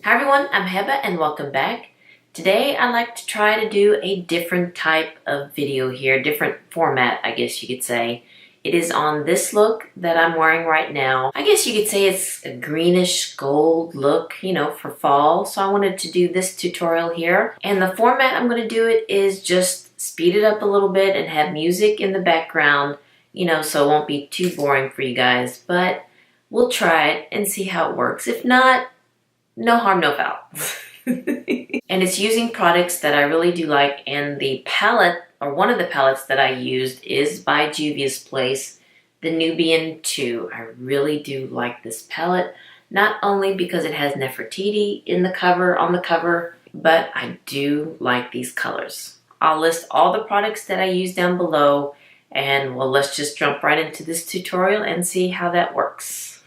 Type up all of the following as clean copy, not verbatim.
Hi everyone, I'm Heba and welcome back. Today I'd like to try to do a different type of video here, different format I guess you could say. It is on this look that I'm wearing right now. I guess you could say it's a greenish gold look, for fall. So I wanted to do this tutorial here. And the format I'm going to do it is just speed it up a little bit and have music in the background, so it won't be too boring for you guys. But we'll try it and see how it works. If not, no harm, no foul. And it's using products that I really do like, and the palette, or one of the palettes that I used, is by Juvia's Place, the Nubian 2. I really do like this palette, not only because it has Nefertiti on the cover, but I do like these colors. I'll list all the products that I use down below, and well, let's just jump right into this tutorial and see how that works.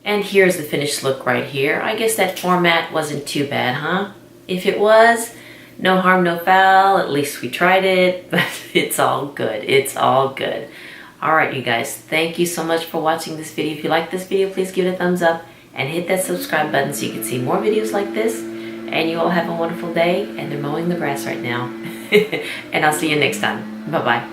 And here's the finished look right here. I guess that format wasn't too bad, huh? If it was, no harm, no foul. At least we tried it, but it's all good. It's all good. All right, you guys, thank you so much for watching this video. If you like this video, please give it a thumbs up and hit that subscribe button so you can see more videos like this. And you all have a wonderful day. And they're mowing the grass right now. And I'll see you next time. Bye-bye.